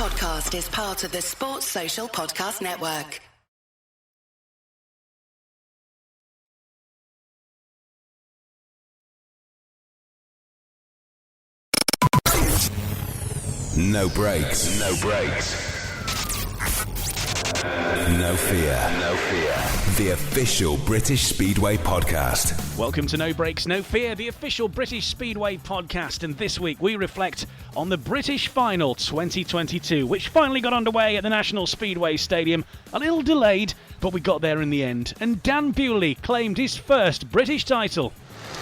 podcast is part of the Sports Social Podcast Network. No breaks. No breaks. No fear. No fear. The official British Speedway podcast. Welcome to No Breaks, No Fear, the official British Speedway podcast. And this week we reflect on the British Final 2022, which finally got underway at the National Speedway Stadium. A little delayed, but we got there in the end. And Dan Bewley claimed his first British title.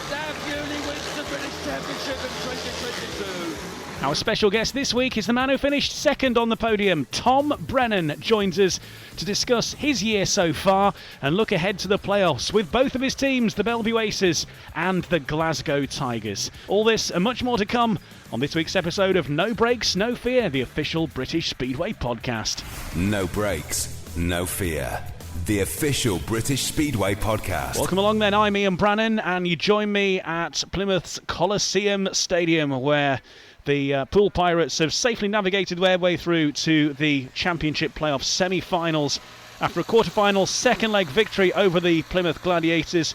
Dan Bewley wins the British Championship in 2022. Our special guest this week is the man who finished second on the podium. Tom Brennan joins us to discuss his year so far and look ahead to the playoffs with both of his teams, the Belle Vue Aces and the Glasgow Tigers. All this and much more to come on this week's episode of No Breaks, No Fear, the official British Speedway podcast. No breaks, no fear. The official British Speedway podcast. Welcome along then, I'm Ian Brennan and you join me at Plymouth's Coliseum Stadium where the Poole Pirates have safely navigated their way through to the Championship playoff semi-finals after a quarter-final second leg victory over the Plymouth Gladiators.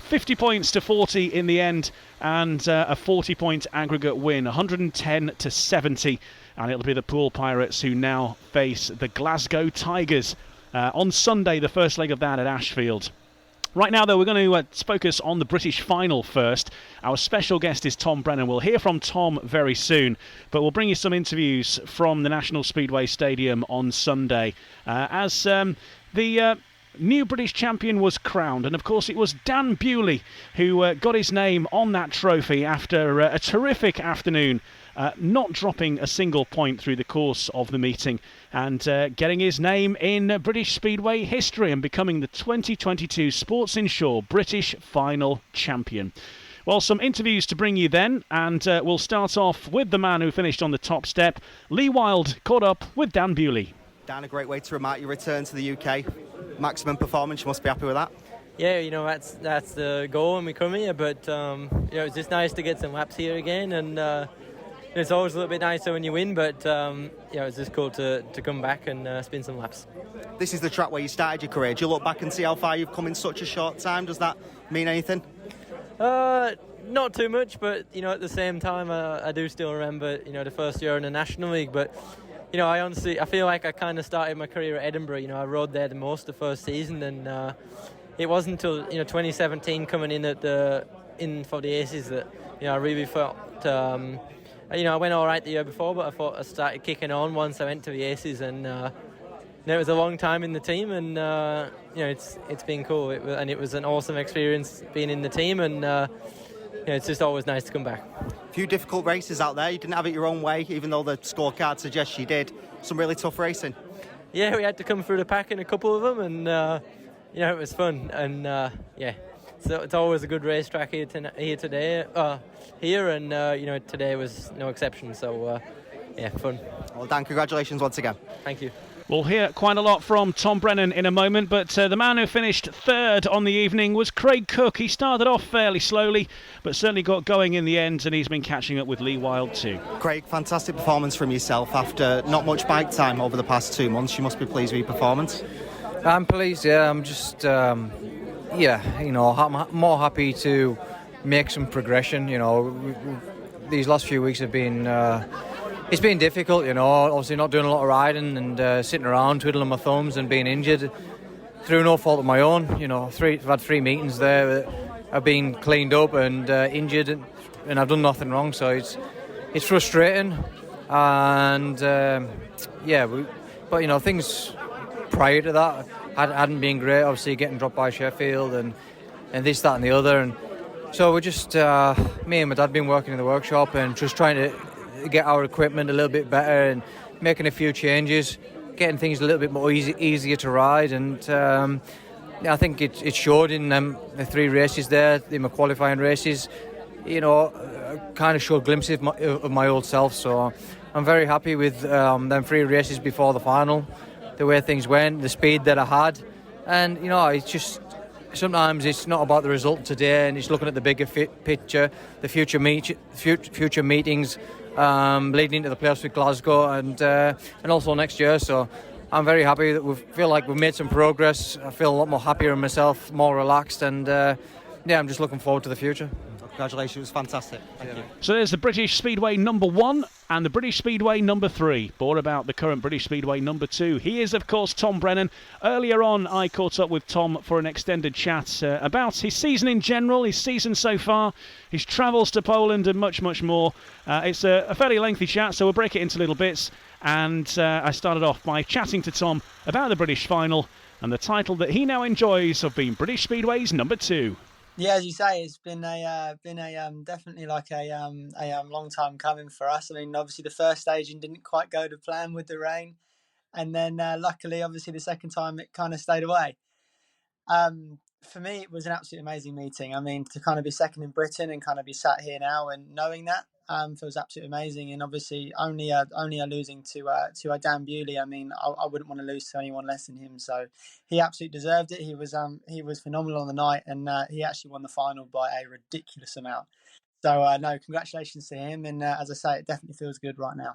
50 points to 40 in the end and a 40-point aggregate win, 110 to 70. And it'll be the Poole Pirates who now face the Glasgow Tigers on Sunday, the first leg of that at Ashfield. Right now, though, we're going to focus on the British final first. Our special guest is Tom Brennan. We'll hear from Tom very soon, but we'll bring you some interviews from the National Speedway Stadium on Sunday as the new British champion was crowned. And, of course, it was Dan Bewley who got his name on that trophy after a terrific afternoon, not dropping a single point through the course of the meeting and getting his name in British Speedway history and becoming the 2022 Sports Insure British Final Champion. Well, some interviews to bring you then, and we'll start off with the man who finished on the top step. Lee Wild caught up with Dan Bewley. Dan, a great way to remark your return to the UK. Maximum performance, you must be happy with that. Yeah, you know, that's the goal when we come here, but you know, it's just nice to get some laps here again, and it's always a little bit nicer when you win, but you know, it's just cool to come back and spin some laps. This is the track where you started your career. Do you look back and see how far you've come in such a short time? Does that mean anything? Not too much, but you know, at the same time, I do still remember, you know, the first year in the National League, but you know, I feel like I kind of started my career at Edinburgh. You know, I rode there the most the first season, and it wasn't until 2017 coming in for the Aces that I really felt. I went all right the year before, but I thought I started kicking on once I went to the Aces, and it was a long time in the team, and it's been cool. It was an awesome experience being in the team, and it's just always nice to come back. A few difficult races out there. You didn't have it your own way, even though the scorecard suggests you did. Some really tough racing. Yeah, we had to come through the pack in a couple of them, and it was fun. And so it's always a good racetrack here today, and today was no exception. So fun. Well, Dan, congratulations once again. Thank you. We'll hear quite a lot from Tom Brennan in a moment, but the man who finished third on the evening was Craig Cook. He started off fairly slowly, but certainly got going in the end, and he's been catching up with Lee Wild too. Craig, fantastic performance from yourself after not much bike time over the past 2 months. You must be pleased with your performance. I'm pleased, yeah. I'm just, I'm more happy to make some progression. These last few weeks have been... It's been difficult, obviously not doing a lot of riding and sitting around twiddling my thumbs and being injured through no fault of my own. I've had 3 meetings there that have been cleaned up and injured, and I've done nothing wrong, so it's frustrating. And but things prior to that hadn't been great. Obviously getting dropped by Sheffield and this, that and the other, and so we're just me and my dad been working in the workshop and just trying to get our equipment a little bit better and making a few changes, getting things a little bit more easier to ride, and I think it showed in the 3 races there, in my qualifying races. Kind of showed glimpses of my old self, so I'm very happy with them 3 races before the final, the way things went, the speed that I had, and it's just sometimes it's not about the result today, and it's looking at the bigger picture, the future meetings. leading into the playoffs with Glasgow and also next year. So I'm very happy that we feel like we've made some progress. I feel a lot more happier in myself, more relaxed, and I'm just looking forward to the future. Congratulations, it was fantastic. Thank you. So there's the British Speedway number 1 and the British Speedway number 3. More about the current British Speedway number 2. He is, of course, Tom Brennan. Earlier on, I caught up with Tom for an extended chat about his season in general, his season so far, his travels to Poland, and much, much more. It's a fairly lengthy chat, so we'll break it into little bits. And I started off by chatting to Tom about the British final and the title that he now enjoys of being British Speedway's number 2. Yeah, as you say, it's been definitely like a long time coming for us. I mean, obviously the first staging didn't quite go to plan with the rain, and then luckily, obviously the second time it kind of stayed away. For me, it was an absolutely amazing meeting. I mean, to kind of be second in Britain and kind of be sat here now and knowing that feels absolutely amazing. And obviously, only losing to Dan Bewley. I mean, I wouldn't want to lose to anyone less than him. So he absolutely deserved it. He was phenomenal on the night, and he actually won the final by a ridiculous amount. So no, congratulations to him. And as I say, it definitely feels good right now.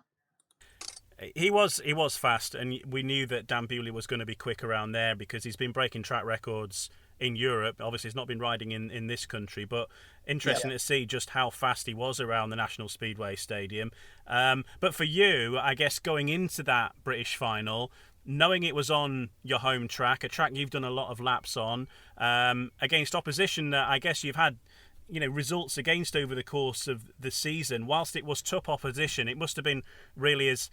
He was fast, and we knew that Dan Bewley was going to be quick around there because he's been breaking track records in Europe. Obviously, he's not been riding in this country, but interesting to see just how fast he was around the National Speedway Stadium. But for you, I guess going into that British final, knowing it was on your home track, a track you've done a lot of laps on, against opposition that I guess you've had results against over the course of the season, whilst it was tough opposition, it must have been really as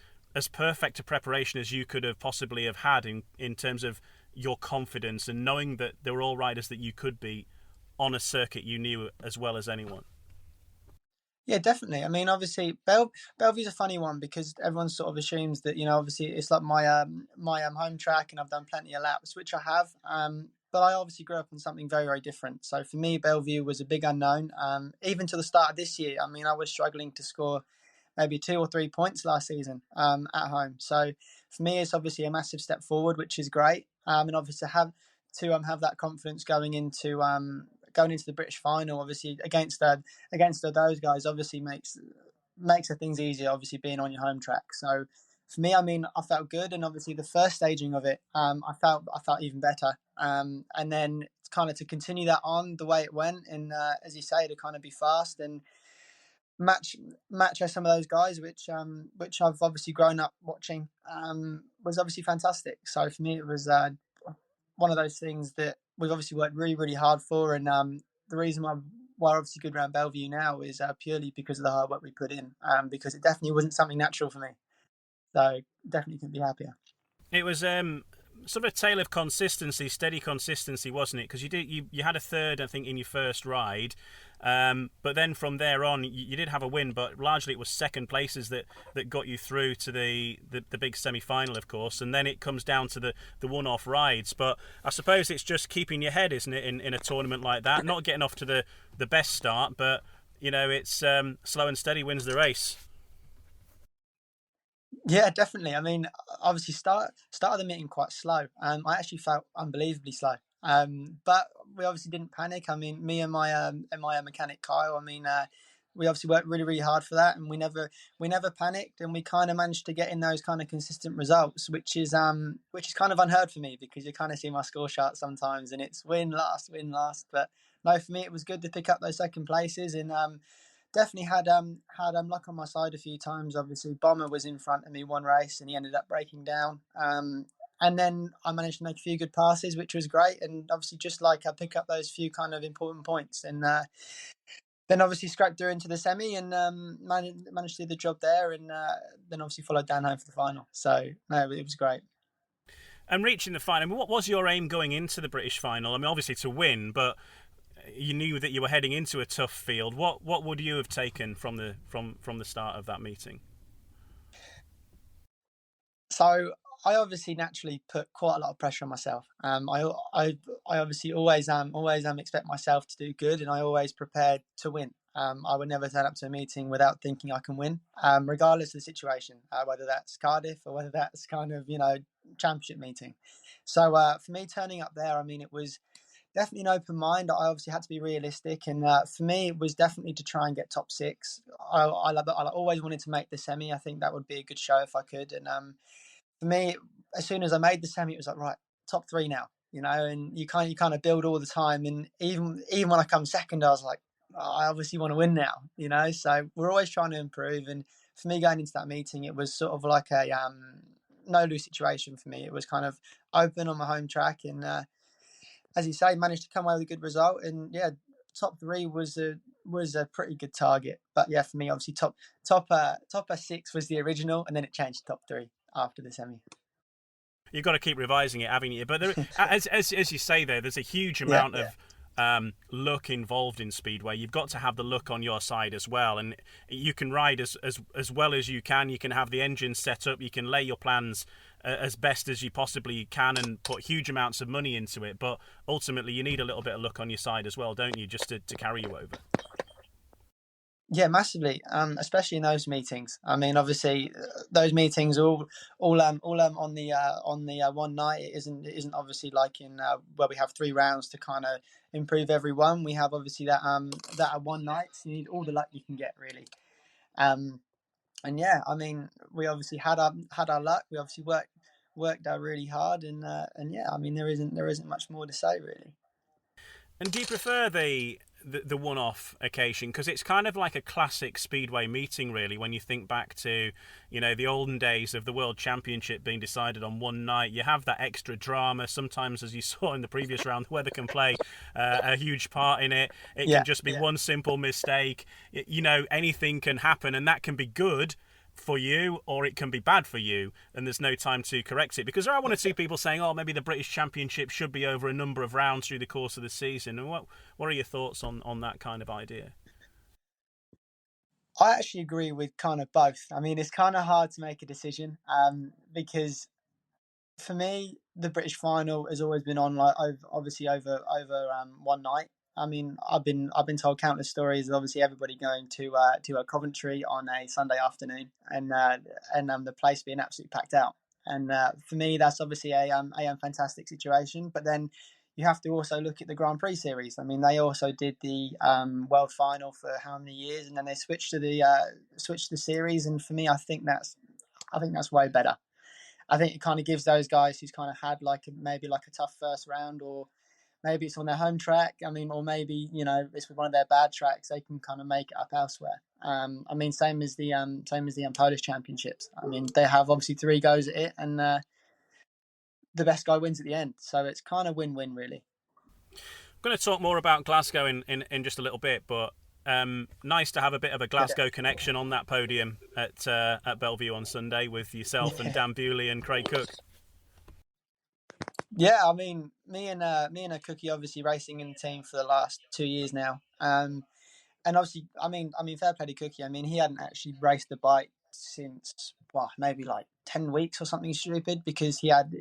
perfect a preparation as you could have possibly have had in terms of your confidence and knowing that there were all riders that you could beat on a circuit you knew as well as anyone. Yeah, definitely. I mean, obviously, Belle Vue's a funny one because everyone sort of assumes that, obviously it's like my home track and I've done plenty of laps, which I have. But I obviously grew up on something very, very different. So for me, Belle Vue was a big unknown. Even to the start of this year, I mean, I was struggling to score maybe 2 or 3 points last season at home. So for me, it's obviously a massive step forward, which is great. And obviously have that confidence going into the British final, obviously against those guys, obviously makes the things easier. Obviously being on your home track. So for me, I mean, I felt good, and obviously the first staging of it, I felt even better. And then kind of to continue that on the way it went, and as you say, to kind of be fast and match some of those guys, which I've obviously grown up watching, was obviously fantastic. So for me, it was one of those things that we've obviously worked really, really hard for, and the reason why we're obviously good around Belle Vue now is purely because of the hard work we put in, because it definitely wasn't something natural for me. So definitely couldn't be happier. It was sort of a tale of consistency, steady consistency, wasn't it? Because you had a third, I think, in your first ride. But then from there on, you did have a win, but largely it was second places that got you through to the big semi-final, of course, and then it comes down to the one-off rides. But I suppose it's just keeping your head, isn't it, in a tournament like that? Not getting off to the best start, but it's slow and steady wins the race. Yeah, definitely. I mean, obviously start of the meeting quite slow. I actually felt unbelievably slow. But we obviously didn't panic. I mean, me and my mechanic Kyle, I mean, we obviously worked really, really hard for that, and we never panicked, and we kind of managed to get in those kind of consistent results, which is kind of unheard for me, because you kind of see my score chart sometimes and it's win last. But no, for me it was good to pick up those second places, and definitely had luck on my side a few times. Obviously, Bomber was in front of me one race, and he ended up breaking down. And then I managed to make a few good passes, which was great. And obviously, just like I pick up those few kind of important points, and then obviously scraped through into the semi, and managed to do the job there. And then obviously followed Dan home for the final. So no, it was great. And reaching the final, I mean, what was your aim going into the British final? I mean, obviously to win, but you knew that you were heading into a tough field. What would you have taken from the start of that meeting? So I obviously naturally put quite a lot of pressure on myself. I obviously always expect myself to do good, and I always prepared to win. I would never turn up to a meeting without thinking I can win, regardless of the situation, whether that's Cardiff or whether that's kind of championship meeting. So for me turning up there, I mean, it was definitely an open mind. I obviously had to be realistic, and for me, it was definitely to try and get top six. I always wanted to make the semi. I think that would be a good show if I could. And for me, as soon as I made the semi, it was like, right, top three now, and you kind of build all the time. And even when I come second, I was like, oh, I obviously want to win now, So we're always trying to improve. And for me, going into that meeting, it was sort of like a no lose situation for me. It was kind of open on my home track, and as you say, managed to come away with a good result. And yeah, top three was a pretty good target. But yeah, for me, obviously top six was the original, and then it changed to top three after the semi. You've got to keep revising it, haven't you? But there, as you say there's a huge amount of luck involved in Speedway. You've got to have the luck on your side as well, and you can ride as well as you can. You can have the engine set up, you can lay your plans as best as you possibly can and put huge amounts of money into it, but ultimately you need a little bit of luck on your side as well, don't you, just to carry you over? Yeah, massively. Especially in those meetings. I mean, obviously, those meetings are all on the one night. It isn't obviously like in where we have 3 rounds to kind of improve everyone. We have obviously that one night. So you need all the luck you can get, really. And yeah, I mean, we obviously had our luck. We obviously worked out really hard, and yeah, I mean, there isn't much more to say, really. And do you prefer the one-off occasion, because it's kind of like a classic Speedway meeting, really, when you think back to the olden days of the World Championship being decided on one night? You have that extra drama. Sometimes, as you saw in the previous round, the weather can play a huge part in it. It can just be one simple mistake. Anything can happen, and that can be good for you, or it can be bad for you, and there's no time to correct it. Because there are one or two people saying, oh, maybe the British Championship should be over a number of rounds through the course of the season. And what are your thoughts on that kind of idea? I actually agree with kind of both. I mean, it's kind of hard to make a decision because for me, the British final has always been on over one night. I mean, I've been told countless stories of obviously everybody going to Coventry on a Sunday afternoon, and the place being absolutely packed out. And for me, that's obviously a fantastic situation. But then you have to also look at the Grand Prix series. I mean, they also did the World Final for how many years, and then they switched to the series. And for me, I think that's way better. I think it kind of gives those guys who's kind of had maybe a tough first round, or maybe it's on their home track. I mean, or maybe it's with one of their bad tracks. They can kind of make it up elsewhere. I mean, same as the Polish Championships. I mean, they have obviously 3 goes at it, and the best guy wins at the end. So it's kind of win-win, really. I'm going to talk more about Glasgow in just a little bit, but nice to have a bit of a Glasgow connection on that podium at Belle Vue on Sunday with yourself and Dan Bewley and Craig Cook. Yeah, I mean, me and a Cookie obviously racing in the team for the last 2 years now, and obviously, I mean, fair play to Cookie. I mean, he hadn't actually raced the bike since maybe 10 weeks or something stupid, because he had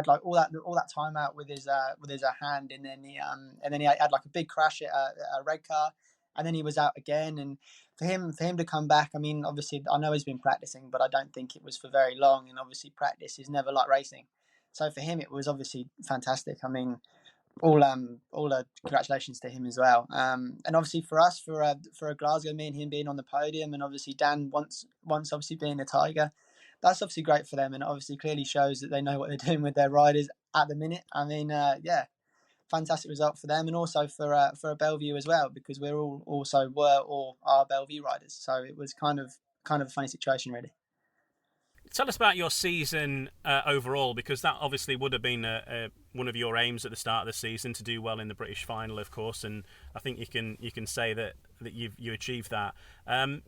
like all that time out with his hand, and then he had like a big crash at a red car, and then he was out again. And for him to come back, I mean, obviously I know he's been practicing, but I don't think it was for very long, and obviously practice is never like racing. So for him, it was obviously fantastic. I mean, all congratulations to him as well. And obviously for us, for a Glasgow, me and him being on the podium, and obviously Dan once obviously being a Tiger, that's obviously great for them, and obviously clearly shows that they know what they're doing with their riders at the minute. I mean, yeah, fantastic result for them, and also for a Belle Vue as well, because we're all are Belle Vue riders. So it was kind of a funny situation, really. Tell us about your season overall, because that obviously would have been one of your aims at the start of the season, to do well in the British final, of course, and I think you can say that you achieved that.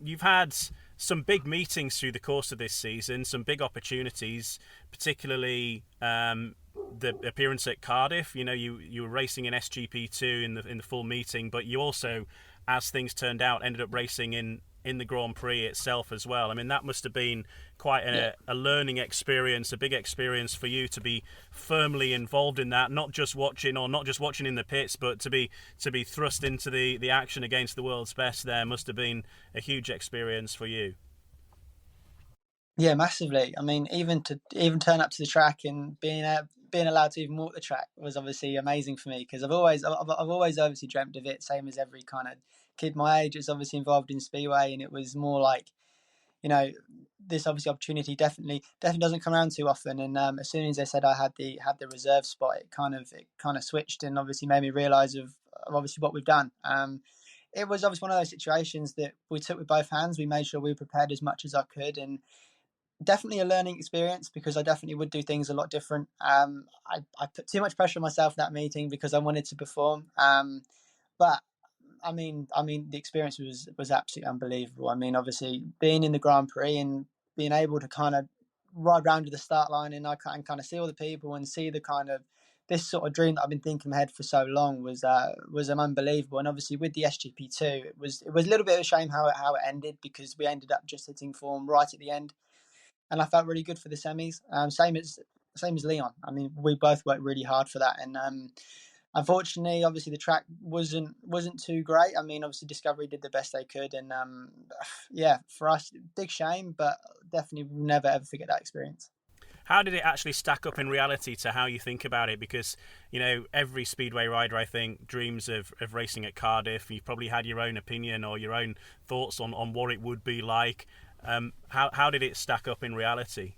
You've had some big meetings through the course of this season, some big opportunities, particularly the appearance at Cardiff. You were racing in SGP2 in the full meeting, but you also, as things turned out, ended up racing in the Grand Prix itself as well. I mean, that must have been quite a learning experience, a big experience for you to be firmly involved in that, not just watching in the pits, but to be thrust into the action against the world's best. There must have been a huge experience for you. Yeah, massively. I mean, even turn up to the track and being being allowed to even walk the track was obviously amazing for me, because I've always obviously dreamt of it, same as every kind of kid my age. It's obviously involved in Speedway, and it was more like, this obviously opportunity definitely doesn't come around too often. And as soon as they said I had the reserve spot, it kind of switched, and obviously made me realise of obviously what we've done. It was obviously one of those situations that we took with both hands. We made sure we prepared as much as I could, and definitely a learning experience, because I definitely would do things a lot different. I put too much pressure on myself that meeting because I wanted to perform. But I mean, the experience was absolutely unbelievable. I mean, obviously being in the Grand Prix and being able to kind of ride round to the start line, and I can kind of see all the people and see the kind of this sort of dream that I've been thinking in my head for so long was unbelievable. And obviously with the SGP2, it was a little bit of a shame how it ended, because we ended up just hitting form right at the end, and I felt really good for the semis. Same as Leon. I mean, we both worked really hard for that, and unfortunately, obviously the track wasn't too great. I mean, obviously Discovery did the best they could, and yeah, for us, big shame, but definitely will never ever forget that experience. How did it actually stack up in reality to how you think about it? Because, every Speedway rider, I think, dreams of racing at Cardiff. You've probably had your own opinion or your own thoughts on what it would be like. How did it stack up in reality?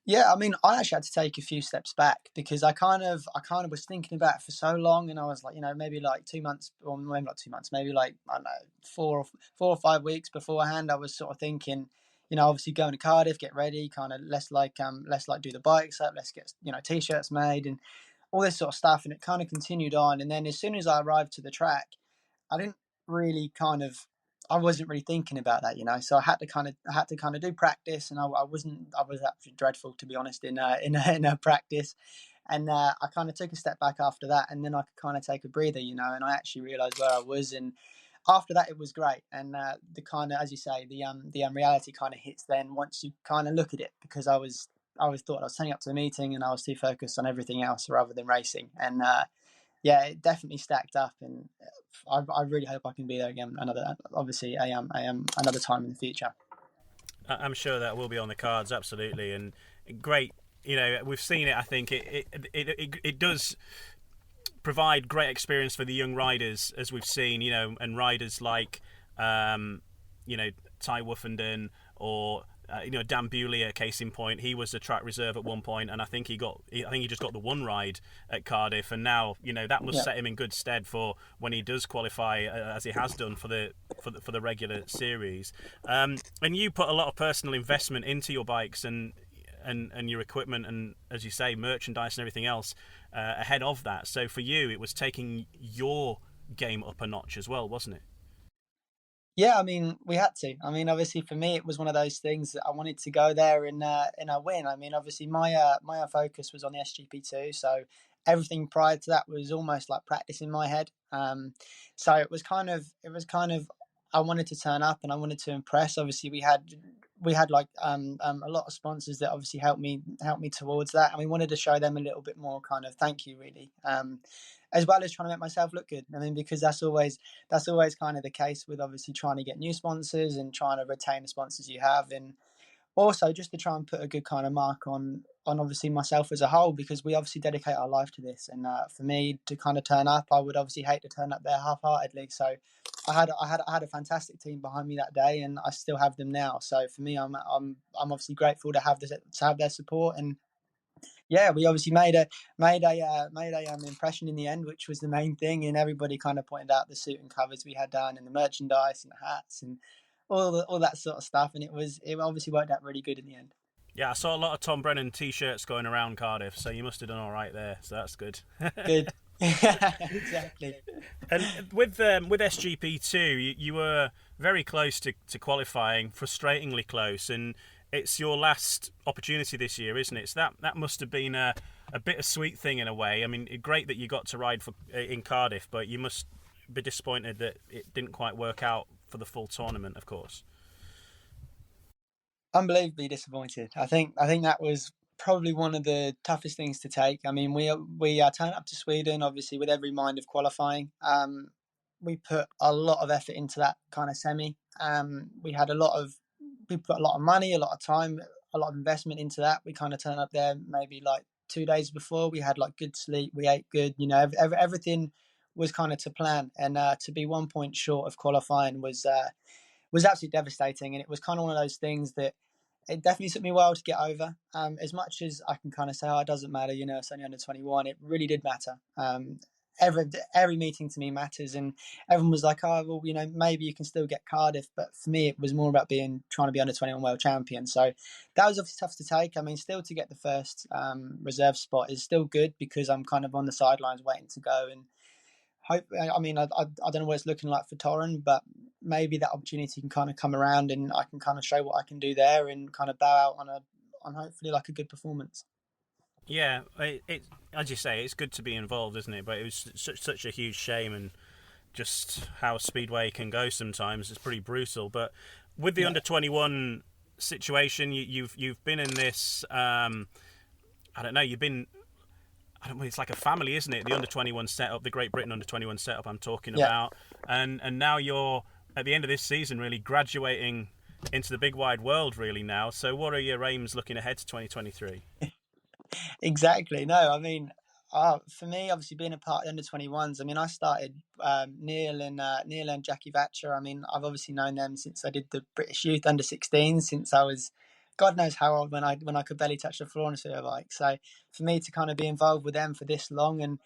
Yeah, I mean, I actually had to take a few steps back, because I kind of was thinking about it for so long, and I was like, maybe like 2 months, or maybe not 2 months, maybe like, I don't know, 4 or 5 weeks beforehand, I was sort of thinking, obviously going to Cardiff, get ready, kind of let's do the bikes up, let's get t-shirts made and all this sort of stuff, and it kind of continued on. And then as soon as I arrived to the track, I didn't really I wasn't really thinking about that, So I had to kind of do practice, and I was actually dreadful, to be honest, in a practice. And I kind of took a step back after that, and then I could kind of take a breather, and I actually realised where I was. And after that, it was great. And the kind of, as you say, the reality kind of hits then once you kind of look at it, because I thought I was turning up to a meeting, and I was too focused on everything else rather than racing. And yeah, it definitely stacked up, and I really hope I can be there again I am another time in the future. I'm sure that will be on the cards, absolutely, and great. We've seen it. I think it does provide great experience for the young riders, as we've seen. And riders like Ty Woofenden or Dan Bewley, case in point. He was a track reserve at one point, and I think he just got the one ride at Cardiff, and now that must set him in good stead for when he does qualify, as he has done for the regular series. And you put a lot of personal investment into your bikes and your equipment, and as you say, merchandise and everything else ahead of that. So for you, it was taking your game up a notch as well, wasn't it? Yeah, I mean, we had to. I mean, obviously, for me, it was one of those things that I wanted to go there in a win. I mean, obviously, my focus was on the SGP2, so everything prior to that was almost like practice in my head. So it was kind of I wanted to turn up and I wanted to impress. Obviously, we had like a lot of sponsors that obviously helped me towards that, and we wanted to show them a little bit more kind of thank you, really. As well as trying to make myself look good. I mean, because that's always kind of the case with obviously trying to get new sponsors and trying to retain the sponsors you have, and also just to try and put a good kind of mark on obviously myself as a whole, because we obviously dedicate our life to this. And for me to kind of turn up, I would obviously hate to turn up there half-heartedly. So I had a fantastic team behind me that day, and I still have them now. So for me, I'm obviously grateful to have their support. And yeah, we obviously made a impression in the end, which was the main thing. And everybody kind of pointed out the suit and covers we had done, and the merchandise and the hats and all that sort of stuff. And it obviously worked out really good in the end. Yeah, I saw a lot of Tom Brennan t-shirts going around Cardiff, so you must have done all right there. So that's good. Good. Exactly. And with SGP2, you were very close to qualifying, frustratingly close, and it's your last opportunity this year, isn't it? So that must have been a bittersweet thing in a way. I mean, great that you got to ride in Cardiff, but you must be disappointed that it didn't quite work out for the full tournament, of course. Unbelievably disappointed. I think that was probably one of the toughest things to take. I mean, we turned up to Sweden obviously with every mind of qualifying. We put a lot of effort into that kind of semi. We put a lot of money, a lot of time. a lot of investment into that. We kind of turned up there maybe like 2 days before. We had like good sleep, we ate good, you know, everything was kind of to plan. And to be 1 point short of qualifying was absolutely devastating. And it was kind of one of those things that it definitely took me a while to get over. As much as I can kind of say, oh, it doesn't matter, you know, it's only under 21, it really did matter. Every meeting to me matters, and everyone was like, oh, well, you know, maybe you can still get Cardiff, but for me it was more about trying to be under 21 world champion. So that was obviously tough to take. I mean, still to get the first reserve spot is still good, because I'm kind of on the sidelines waiting to go, and hope, I mean, I don't know what it's looking like for Torren, but maybe that opportunity can kind of come around and I can kind of show what I can do there and kind of bow out on hopefully like a good performance. Yeah, it as you say, it's good to be involved, isn't it? But it was such a huge shame, and just how Speedway can go sometimes. It's pretty brutal. But with the under 21 situation, you've been in this. I don't know. You've been. I don't know. It's like a family, isn't it? The under 21 setup, the Great Britain under 21 setup. I'm talking about, and now you're at the end of this season, really graduating into the big wide world, really now. So, what are your aims looking ahead to 2023? Exactly. No, I mean, for me, obviously being a part of the under 21s, I mean, I started Neil and Jackie Vatcher. I mean, I've obviously known them since I did the British Youth under 16, since I was God knows how old, when I could barely touch the floor on a super bike. So for me to kind of be involved with them for this long and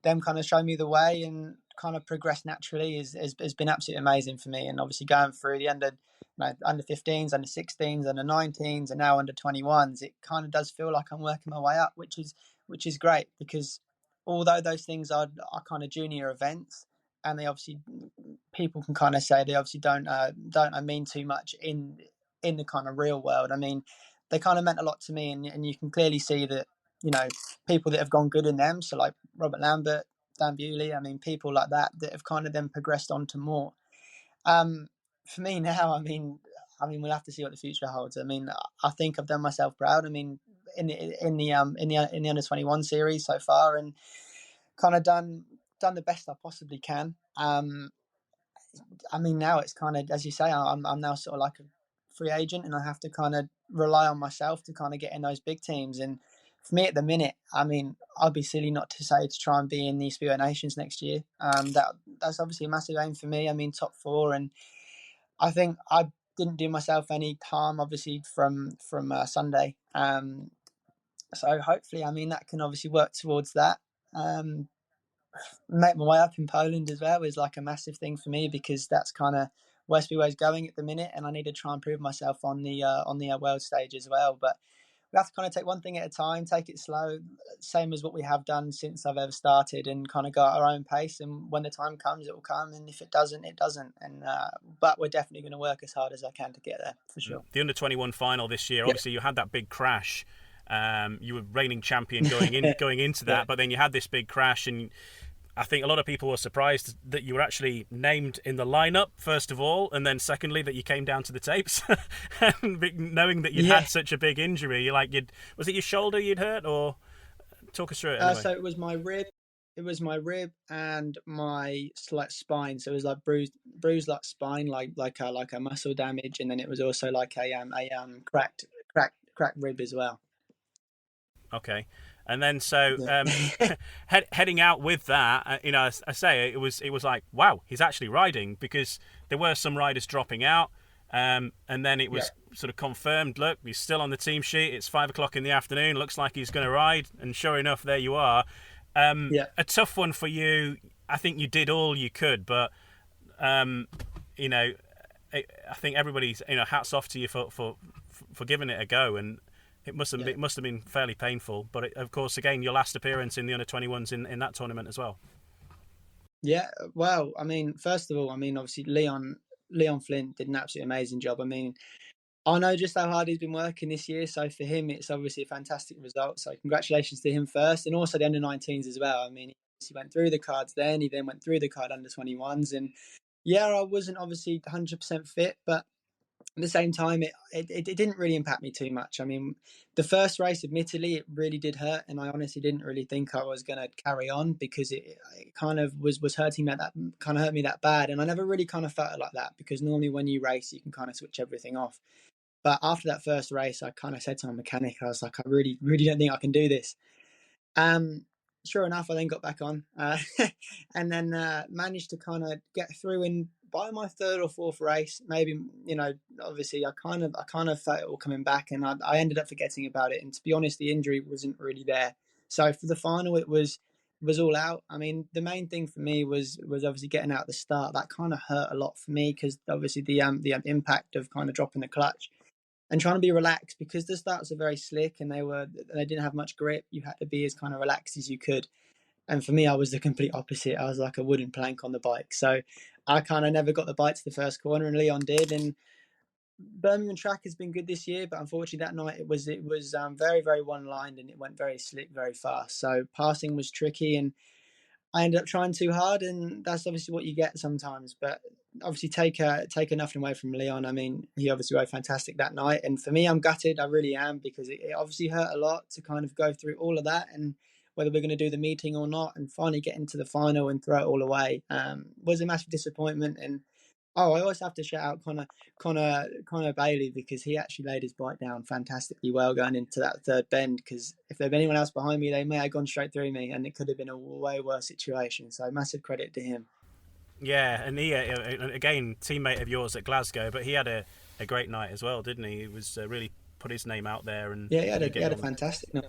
them kind of show me the way and kind of progress naturally has been absolutely amazing for me. And obviously going through the under 15s, under 16s, under 19s, and now under 21s, it kind of does feel like I'm working my way up, which is great, because although those things are kind of junior events, and they obviously, people can kind of say they obviously don't mean too much in the kind of real world. I mean, they kind of meant a lot to me, and you can clearly see that, you know, people that have gone good in them, so like Robert Lambert, Dan Bewley, I mean, people like that have kind of then progressed on to more. For me now, I mean, we'll have to see what the future holds. I mean, I think I've done myself proud. I mean, in the under 21 series so far, and kind of done the best I possibly can. I mean, now it's kind of, as you say, I'm now sort of like a free agent, and I have to kind of rely on myself to kind of get in those big teams. And for me at the minute, I mean, I'd be silly not to say to try and be in the Speedway Nations next year. That's obviously a massive aim for me. I mean, top four, and I think I didn't do myself any harm, obviously, from Sunday. So hopefully, I mean, that can obviously work towards that. Make my way up in Poland as well is like a massive thing for me, because that's kind of where Speedway's going at the minute, and I need to try and prove myself on the world stage as well. But we have to kind of take one thing at a time, take it slow, same as what we have done since I've ever started, and kind of go at our own pace. And when the time comes, it will come, and if it doesn't, it doesn't. And but we're definitely going to work as hard as I can to get there, for sure. The under 21 final this year, obviously, you had that big crash. You were reigning champion going into that, but then you had this big crash, and I think a lot of people were surprised that you were actually named in the lineup, first of all, and then secondly that you came down to the tapes, and knowing that you'd had such a big injury. Was it your shoulder you'd hurt, or talk us through it? Anyway. So it was my rib. It was my rib and my spine. So it was like bruised like spine, like a muscle damage, and then it was also like a cracked rib as well. Okay. And then heading out with that, I say it was like, wow, he's actually riding, because there were some riders dropping out, and then it was sort of confirmed. Look, he's still on the team sheet. It's 5:00 in the afternoon. Looks like he's going to ride, and sure enough, there you are. A tough one for you. I think you did all you could, but I think everybody's hats off to you for giving it a go, and it must have been fairly painful. But of course, again, your last appearance in the under 21s in that tournament as well. Yeah, well, I mean, first of all, I mean, obviously Leon Flint did an absolutely amazing job. I mean, I know just how hard he's been working this year, so for him, it's obviously a fantastic result. So congratulations to him first, and also the under 19s as well. I mean, he went through the cards then, he then went through the card under 21s, and I wasn't obviously 100% fit, but at the same time, it didn't really impact me too much. I mean, the first race, admittedly, it really did hurt, and I honestly didn't really think I was going to carry on, because it kind of was hurting me, that kind of hurt me that bad, and I never really kind of felt it like that, because normally when you race, you can kind of switch everything off. But after that first race, I kind of said to my mechanic, I was like, I really, really don't think I can do this. Sure enough, I then got back on and then managed to kind of get through. And by my third or fourth race, maybe, obviously I kind of felt it all coming back, and I ended up forgetting about it. And to be honest, the injury wasn't really there. So for the final, it was all out. I mean, the main thing for me was obviously getting out at the start. That kind of hurt a lot for me because obviously the impact of kind of dropping the clutch and trying to be relaxed, because the starts are very slick and they didn't have much grip. You had to be as kind of relaxed as you could. And for me, I was the complete opposite. I was like a wooden plank on the bike. So I kind of never got the bite to the first corner, and Leon did. And Birmingham track has been good this year, but unfortunately that night it was very, very one-lined, and it went very slick, very fast. So passing was tricky, and I ended up trying too hard, and that's obviously what you get sometimes. But obviously take nothing away from Leon. I mean, he obviously rode fantastic that night, and for me, I'm gutted. I really am, because it obviously hurt a lot to kind of go through all of that, and whether we're going to do the meeting or not, and finally get into the final and throw it all away was a massive disappointment. And I always have to shout out Connor Bailey, because he actually laid his bike down fantastically well going into that third bend, because if there had been anyone else behind me, they may have gone straight through me, and it could have been a way worse situation. So massive credit to him. Yeah, and he, again, teammate of yours at Glasgow, but he had a great night as well, didn't he? He was really put his name out there. And yeah, he had a fantastic night.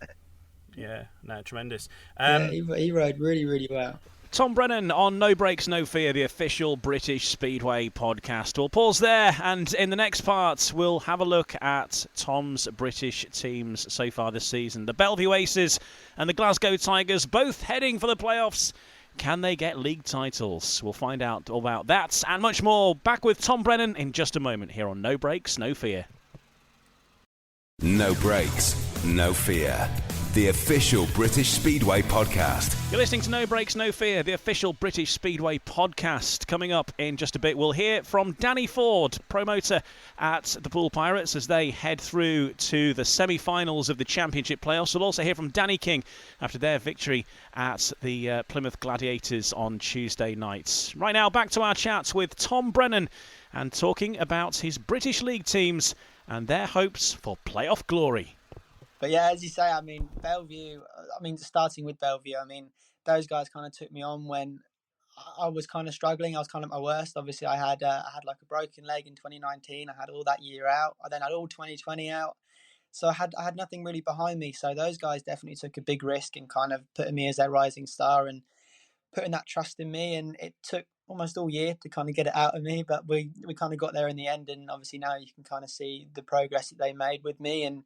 Yeah, no, tremendous. He rode really, really well. Tom Brennan on No Brakes, No Fear, the official British Speedway podcast. We'll pause there, and in the next part, we'll have a look at Tom's British teams so far this season. The Belle Vue Aces and the Glasgow Tigers, both heading for the playoffs. Can they get league titles? We'll find out all about that and much more. Back with Tom Brennan in just a moment here on No Brakes, No Fear. No Brakes, No Fear, the official British Speedway podcast. You're listening to No Brakes, No Fear, the official British Speedway podcast. Coming up in just a bit, we'll hear from Danny Ford, promoter at the Poole Pirates, as they head through to the semi-finals of the Championship playoffs. We'll also hear from Danny King after their victory at the Plymouth Gladiators on Tuesday night. Right now, back to our chat with Tom Brennan, and talking about his British League teams and their hopes for playoff glory. But yeah, as you say, I mean, starting with Belle Vue, I mean, those guys kind of took me on when I was kind of struggling. I was kind of at my worst. Obviously, I had like a broken leg in 2019. I had all that year out. I then had all 2020 out. So I had nothing really behind me. So those guys definitely took a big risk in kind of putting me as their rising star and putting that trust in me. And it took almost all year to kind of get it out of me, but we kind of got there in the end. And obviously now you can kind of see the progress that they made with me. And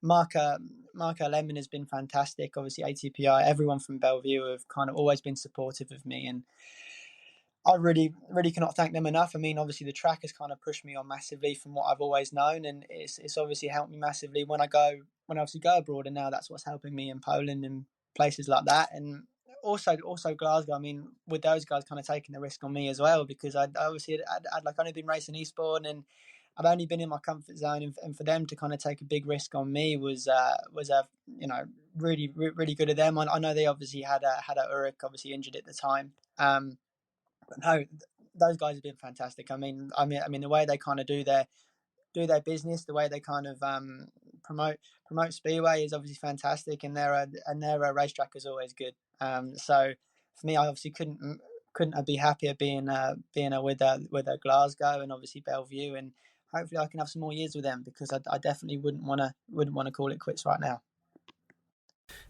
Marco Lemon has been fantastic. Obviously ATPI, everyone from Belle Vue have kind of always been supportive of me, and I really, really cannot thank them enough. I mean, obviously the track has kind of pushed me on massively from what I've always known, and it's obviously helped me massively when I obviously go abroad, and now that's what's helping me in Poland and places like that. And also Glasgow. I mean, with those guys kind of taking the risk on me as well, because I'd like only been racing Eastbourne, and I've only been in my comfort zone, and for them to kind of take a big risk on me was really, really good of them. I know they obviously had a Urich obviously injured at the time, but no, those guys have been fantastic. I mean the way they kind of do their business, the way they kind of promote Speedway is obviously fantastic, and their racetrack is always good. So for me, I obviously couldn't be happier being with Glasgow and obviously Belle Vue, and hopefully I can have some more years with them, because I definitely wouldn't want to call it quits right now.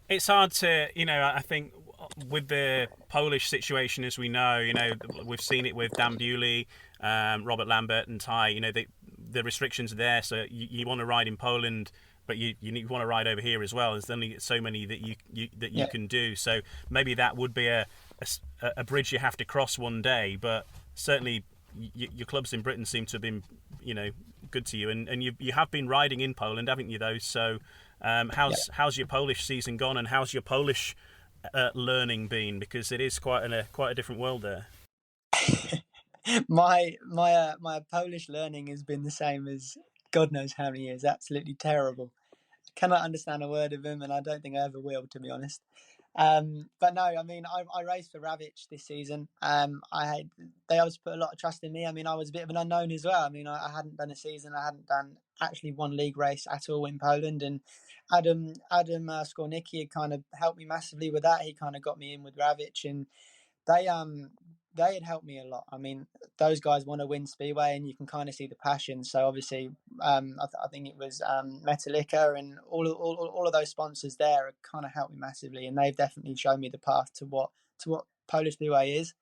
It's hard to, I think with the Polish situation, as we know, we've seen it with Dan Bewley, Robert Lambert and Ty, the restrictions are there. So you want to ride in Poland, but you want to ride over here as well. There's only so many that you can do. So maybe that would be a bridge you have to cross one day. But certainly your clubs in Britain seem to have been, good to you. And you have been riding in Poland, haven't you, though? So how's your Polish season gone, and how's your Polish learning been? Because it is quite a different world there. My Polish learning has been the same as God knows how many years. Absolutely terrible. I cannot understand a word of him, and I don't think I ever will, to be honest. But no, I mean, I raced for Ravitch this season. They always put a lot of trust in me. I mean, I was a bit of an unknown as well. I mean, I hadn't done a season. I hadn't done actually one league race at all in Poland. And Adam Skornicki had kind of helped me massively with that. He kind of got me in with Ravitch, and they they had helped me a lot. I mean, those guys want to win Speedway, and you can kind of see the passion. So obviously, I think it was Metallica and all of those sponsors there have kind of helped me massively, and they've definitely shown me the path to what Polish Speedway is.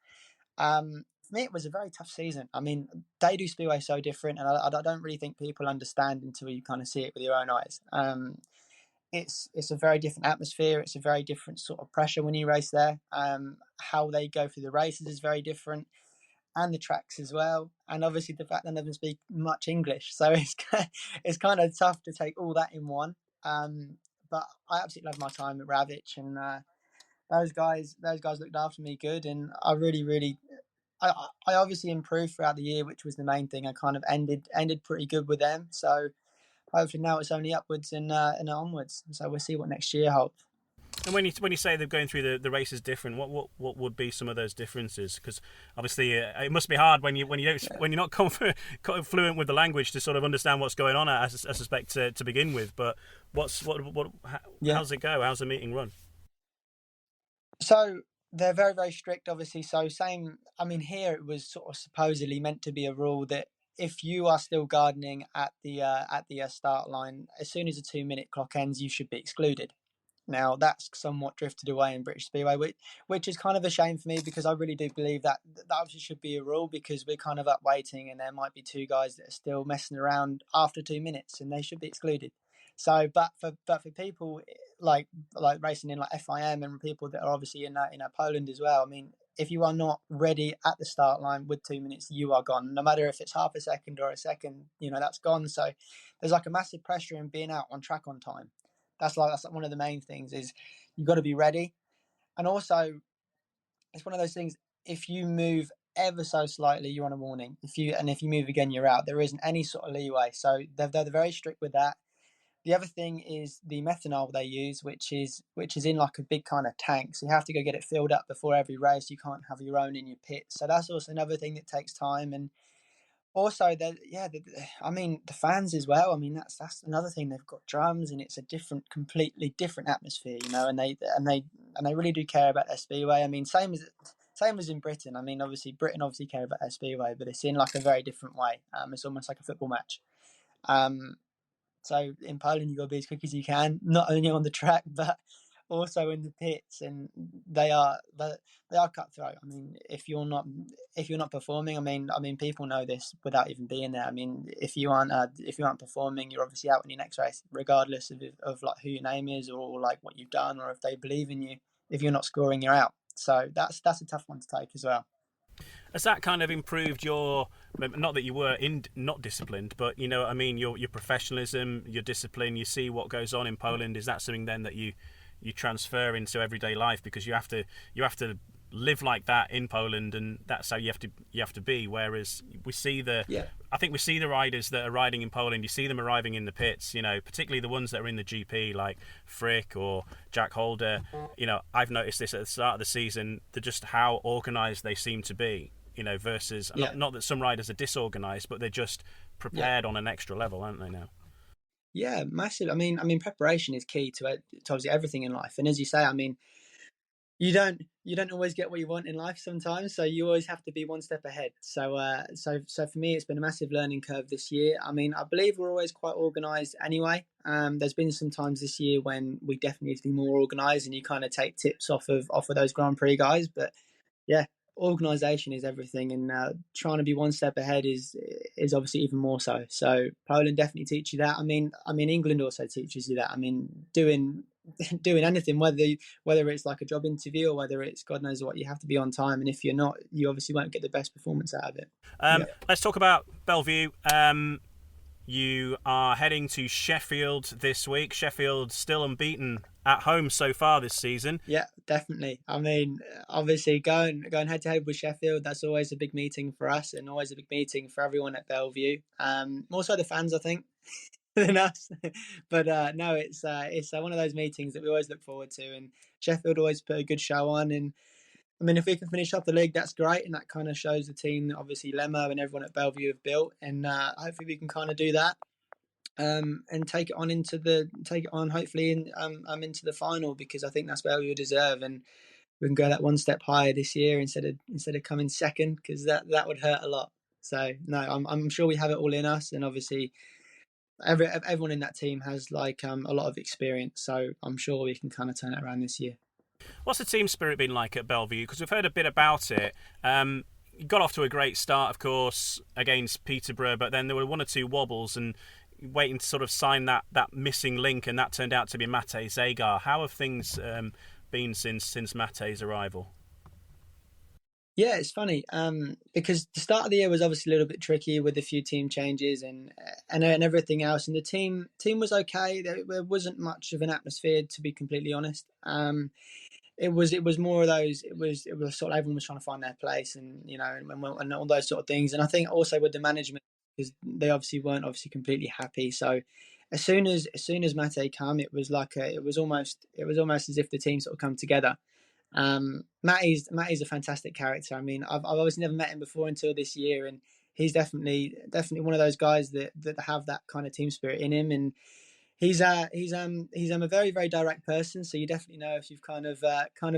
For me, it was a very tough season. I mean, they do Speedway so different, and I don't really think people understand until you kind of see it with your own eyes. It's a very different atmosphere. It's a very different sort of pressure when you race there. How they go through the races is very different, and the tracks as well. And obviously the fact that none of them speak much English, so it's kind of tough to take all that in one. But I absolutely love my time at Ravitch, and those guys looked after me good, and I really. I obviously improved throughout the year, which was the main thing. I kind of ended pretty good with them, so hopefully now it's only upwards and onwards. So we'll see what next year holds. And when you say they're going through the races different, what would be some of those differences? Because obviously it must be hard when you're not fluent with the language to sort of understand what's going on. I suspect to begin with, but how's it go? How's the meeting run? So they're very, very strict, obviously. So same. I mean, here it was sort of supposedly meant to be a rule that if you are still gardening at the start line, as soon as the 2-minute clock ends, you should be excluded. Now that's somewhat drifted away in British Speedway, which is kind of a shame for me, because I really do believe that obviously should be a rule, because we're kind of up waiting and there might be two guys that are still messing around after 2 minutes and they should be excluded. So, but for people like racing in like FIM and people that are obviously in Poland as well, I mean, if you are not ready at the start line with 2 minutes, you are gone. No matter if it's half a second or a second, that's gone. So there's like a massive pressure in being out on track on time. That's one of the main things, is you've got to be ready. And also, it's one of those things, if you move ever so slightly, you're on a warning. If you move again, you're out. There isn't any sort of leeway. So they're very strict with that. The other thing is the methanol they use, which is in like a big kind of tank. So you have to go get it filled up before every race. You can't have your own in your pit. So that's also another thing that takes time. And also, I mean, the fans as well. I mean, that's another thing. They've got drums, and it's a completely different atmosphere, and they really do care about their speedway. I mean, same as in Britain. I mean, obviously Britain care about their speedway, but it's in like a very different way. It's almost like a football match. So in Poland, you've got to be as quick as you can, not only on the track but also in the pits, and they are cutthroat. I mean, if you're not performing, I mean, people know this without even being there. I mean, if you aren't performing, you're obviously out in your next race, regardless of like who your name is or like what you've done or if they believe in you. If you're not scoring, you're out. So that's a tough one to take as well. Has that kind of improved your, not that you were not disciplined, but I mean, your professionalism, your discipline? You see what goes on in Poland. Is that something then that you transfer into everyday life, because you have to live like that in Poland, and that's how you have to be? Whereas we see I think we see the riders that are riding in Poland. You see them arriving in the pits, particularly the ones that are in the GP, like Frick or Jack Holder. I've noticed this at the start of the season, just how organised they seem to be. Versus not that some riders are disorganised, but they're just prepared on an extra level, aren't they now? Yeah, massive. I mean, preparation is key to obviously everything in life. And as you say, I mean, you don't always get what you want in life sometimes, so you always have to be one step ahead. So for me, it's been a massive learning curve this year. I mean, I believe we're always quite organised anyway. There's been some times this year when we definitely need to be more organised, and you kind of take tips off of those Grand Prix guys. But yeah, organisation is everything, and trying to be one step ahead is obviously even more so. So Poland definitely teaches you that. I mean England also teaches you that. I mean, doing anything, whether it's like a job interview or whether it's God knows what, you have to be on time, and if you're not, you obviously won't get the best performance out of it. Let's talk about Belle Vue. You are heading to Sheffield this week. Sheffield still unbeaten at home so far this season. Yeah, definitely. I mean, obviously going head to head with Sheffield, that's always a big meeting for us, and always a big meeting for everyone at Belle Vue. Also the fans, I think. than us. But no, it's one of those meetings that we always look forward to, and Sheffield always put a good show on. And I mean, if we can finish off the league, that's great, and that kind of shows the team that obviously Lemo and everyone at Belle Vue have built, and hopefully we can kind of do that. And take it on hopefully into the final, because I think that's where we deserve, and we can go that one step higher this year instead of coming second, because that would hurt a lot. So no, I'm sure we have it all in us, and obviously everyone in that team has like a lot of experience, so I'm sure we can kind of turn it around this year. What's the team spirit been like at Belle Vue? Because we've heard a bit about it. You got off to a great start, of course, against Peterborough, but then there were one or two wobbles and waiting to sort of sign that missing link, and that turned out to be Mate Zagar. How have things been since Mate's arrival? Yeah, it's funny because the start of the year was obviously a little bit tricky with a few team changes and everything else, and the team was okay. There wasn't much of an atmosphere, to be completely honest. It was more of those. It was sort of everyone was trying to find their place, and and all those sort of things. And I think also with the management, because they obviously weren't completely happy. So as soon as Mate came, it was almost as if the team sort of come together. Matty's a fantastic character. I mean, I've obviously never met him before until this year, and he's definitely one of those guys that have that kind of team spirit in him. And he's a very, very direct person, so you definitely know if you've kind of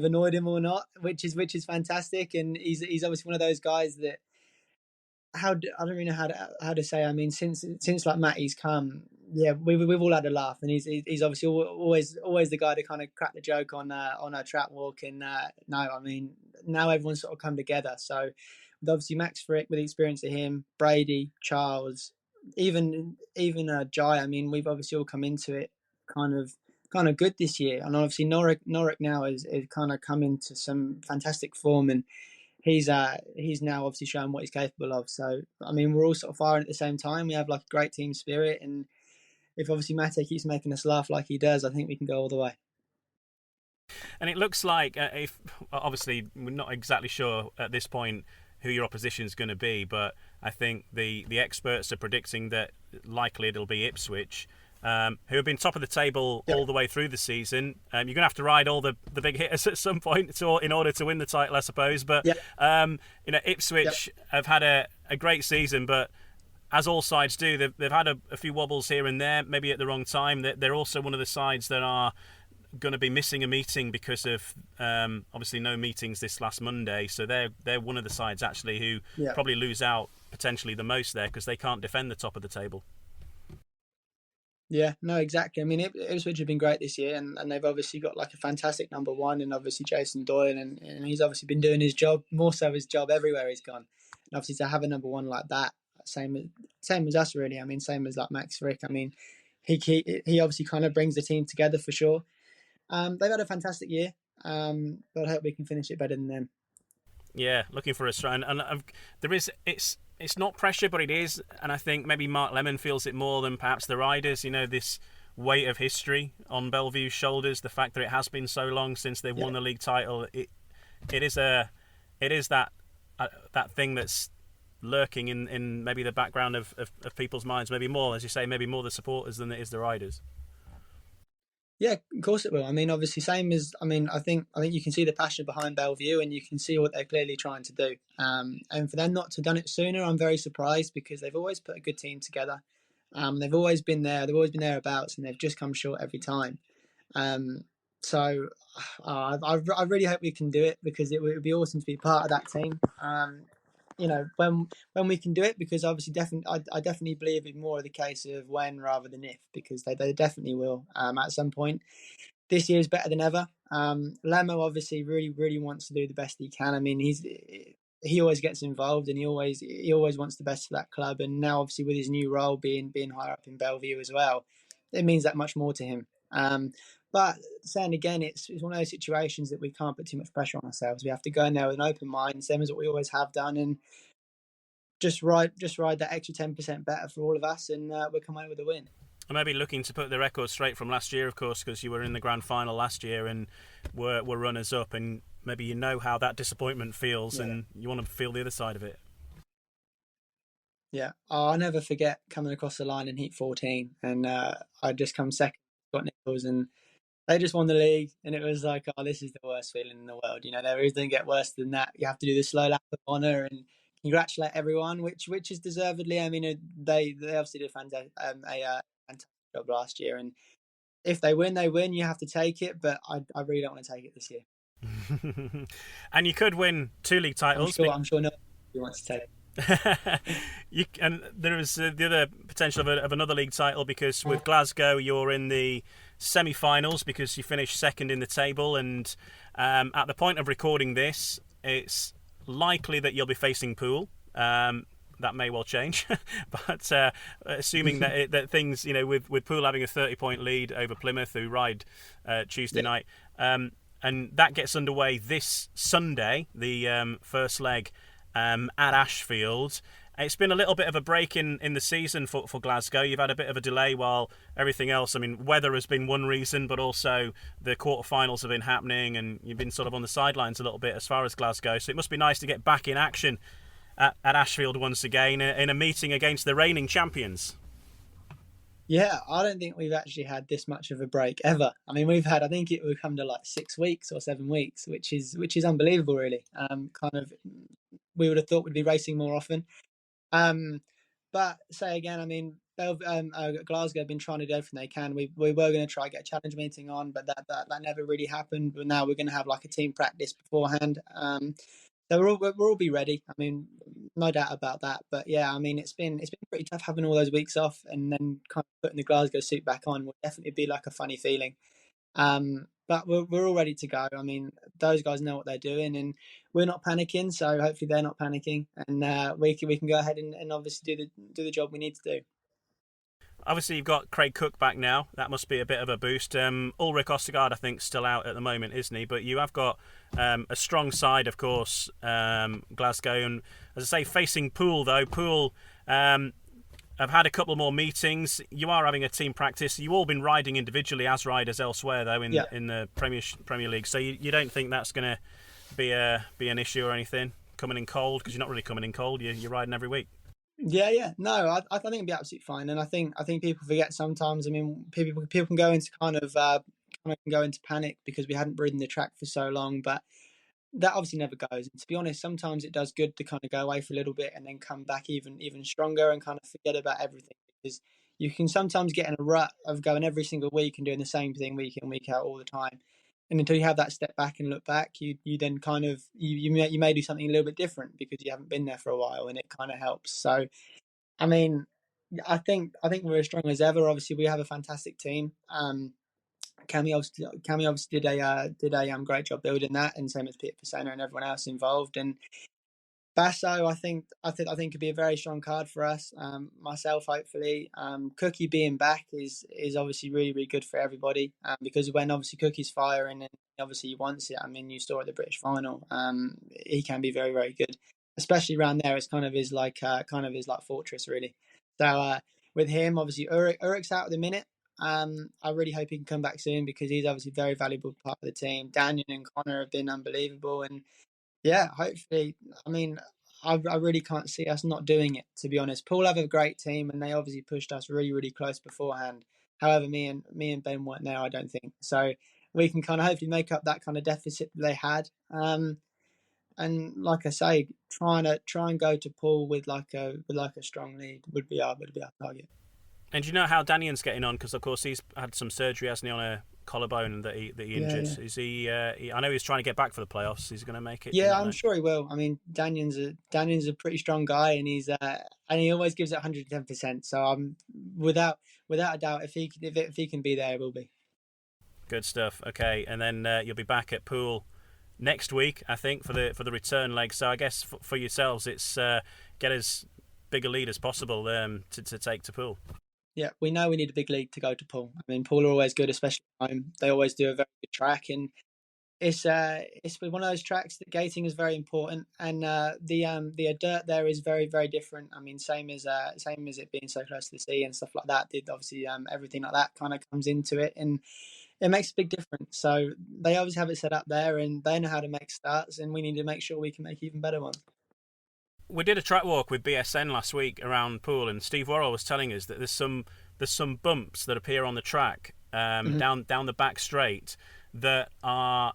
annoyed him or not, which is fantastic. And he's obviously one of those guys that I don't really know how to say. I mean, since like Matty's come, yeah, we've all had a laugh, and he's obviously always the guy to kind of crack the joke on our track walk. And no, I mean, now everyone's sort of come together. So with obviously Max Frick, with the experience of him, Brady, Charles, even Jai. I mean, we've obviously all come into it kind of good this year, and obviously Norrick now is kind of come into some fantastic form, and he's now obviously showing what he's capable of. So I mean, we're all sort of firing at the same time. We have like a great team spirit, and if obviously Mate keeps making us laugh like he does, I think we can go all the way. And it looks like, if obviously we're not exactly sure at this point who your opposition is going to be, but I think the experts are predicting that likely it'll be Ipswich, who have been top of the table all the way through the season. You're going to have to ride all the big hitters at some point in order to win the title, I suppose. But Ipswich have had a great season, but as all sides do, they've had a few wobbles here and there, maybe at the wrong time. They're also one of the sides that are going to be missing a meeting because of obviously no meetings this last Monday. So they're one of the sides actually who probably lose out potentially the most there, because they can't defend the top of the table. Yeah, no, exactly. I mean, Ipswich have been great this year, and they've obviously got like a fantastic number one, and obviously Jason Doyle, and he's obviously been doing his job, more so his job everywhere he's gone. And obviously to have a number one like that, same as us really. I mean, same as like Max Frick. I mean, he obviously kind of brings the team together for sure. They've had a fantastic year, but I hope we can finish it better than them. Yeah, looking for a strand, and it's not pressure, but it is, and I think maybe Mark Lemon feels it more than perhaps the riders. You know, this weight of history on Belle Vue's shoulders, the fact that it has been so long since they've won the league title. It is that thing that's lurking in maybe the background of people's minds, maybe more, as you say, maybe more the supporters than it is the riders. Yeah, of course it will. I mean, obviously, I think you can see the passion behind Belle Vue, and you can see what they're clearly trying to do. And for them not to have done it sooner, I'm very surprised, because they've always put a good team together. They've always been there. They've always been thereabouts, and they've just come short every time. So I really hope we can do it, because it would be awesome to be part of that team. When we can do it, because obviously I definitely believe it's more of the case of when rather than if, because they definitely will at some point. This year is better than ever. Lamo obviously really wants to do the best he can. I mean, he always gets involved, and he always wants the best for that club. And now obviously with his new role being higher up in Belle Vue as well, it means that much more to him. But saying again, it's one of those situations that we can't put too much pressure on ourselves. We have to go in there with an open mind, same as what we always have done, and just ride that extra 10% better for all of us, and we'll come away with a win. I may be looking to put the record straight from last year, of course, because you were in the grand final last year and were runners up, and maybe you know how that disappointment feels, and you want to feel the other side of it. Yeah, I'll never forget coming across the line in Heat 14, and I just come second, Scott Nichols, and they just won the league, and it was like, oh, this is the worst feeling in the world. You know, there doesn't get worse than that. You have to do the slow lap of honour and congratulate everyone, which is deservedly. I mean, they obviously did a fantastic job last year, and if they win, they win. You have to take it, but I really don't want to take it this year. And you could win 2 league titles. I'm sure no one wants to take it. And there is the other potential of another league title, because with Glasgow you're in the semi-finals because you finished second in the table, and at the point of recording this it's likely that you'll be facing Poole. That may well change, but assuming that things, with Poole having a 30-point lead over Plymouth, who ride Tuesday night, and that gets underway this Sunday, the first leg at Ashfield. It's been a little bit of a break in the season for Glasgow. You've had a bit of a delay while everything else, weather has been one reason, but also the quarterfinals have been happening and you've been sort of on the sidelines a little bit as far as Glasgow. So it must be nice to get back in action at Ashfield once again in a meeting against the reigning champions. Yeah, I don't think we've actually had this much of a break ever. I think it would come to like 6 weeks or 7 weeks, which is unbelievable, really. We would have thought we'd be racing more often. But say again, Glasgow have been trying to do everything they can. We were going to try to get a challenge meeting on, but that never really happened. But now we're going to have like a team practice beforehand. So we'll all be ready. No doubt about that. But yeah, it's been pretty tough having all those weeks off and then kind of putting the Glasgow suit back on will definitely be like a funny feeling. But we're all ready to go. Those guys know what they're doing, and we're not panicking. So hopefully they're not panicking, and we can go ahead and obviously do the job we need to do. Obviously, you've got Craig Cook back now. That must be a bit of a boost. Ulrich Ostergaard, I think, still out at the moment, isn't he? But you have got a strong side, of course, Glasgow. And as I say, facing Poole, though, Poole have had a couple more meetings. You are having a team practice. You've all been riding individually as riders elsewhere, though, in the Premier League. So you don't think that's going to be an issue or anything, coming in cold? Because you're not really coming in cold. You're riding every week. Yeah. No, I think it'd be absolutely fine. And I think people forget sometimes. People can go into kind of go into panic because we hadn't ridden the track for so long, but that obviously never goes. And to be honest, sometimes it does good to kind of go away for a little bit and then come back even stronger and kind of forget about everything, because you can sometimes get in a rut of going every single week and doing the same thing week in, week out all the time. And until you have that step back and look back, you then kind of you may do something a little bit different because you haven't been there for a while, and it kind of helps. So, I think we're as strong as ever. Obviously, we have a fantastic team. Cami obviously did a great job building that, and same as Peter Pisano and everyone else involved. And Basso, I think could be a very strong card for us. Myself, hopefully. Cookie being back is obviously really, really good for everybody. Because when obviously Cookie's firing and obviously he wants it. You saw at the British final. He can be very, very good, especially around there. It's kind of his fortress, really. So with him, obviously Ulrich's out at the minute. I really hope he can come back soon because he's obviously a very valuable part of the team. Daniel and Connor have been unbelievable, and yeah, hopefully. I really can't see us not doing it, to be honest. Poole have a great team, and they obviously pushed us really, really close beforehand. However, me and Ben weren't there, I don't think. So we can kind of hopefully make up that kind of deficit that they had. And like I say, try and go to Poole with like a strong lead would be our target. And do you know how Daniel's getting on? Because of course he's had some surgery, hasn't he, on a collarbone that he injured. Yeah. Is he? I know he's trying to get back for the playoffs. He's going to make it. Yeah, I'm sure he will. Daniel's a pretty strong guy, and he always gives it 110%. So I'm without a doubt, if he can be there, he will be. Good stuff. Okay, and then you'll be back at Poole next week, I think, for the return leg. So I guess for yourselves, it's get as big a lead as possible to take to Poole. Yeah, we know we need a big lead to go to Poole. Poole are always good, especially at home. They always do a very good track, and it's one of those tracks that gating is very important, and the dirt there is very, very different. Same as it being so close to the sea and stuff like that. Obviously everything like that kind of comes into it, and it makes a big difference. So they always have it set up there, and they know how to make starts, and we need to make sure we can make even better ones. We did a track walk with BSN last week around Poole, and Steve Worrell was telling us that there's some bumps that appear on the track down the back straight that are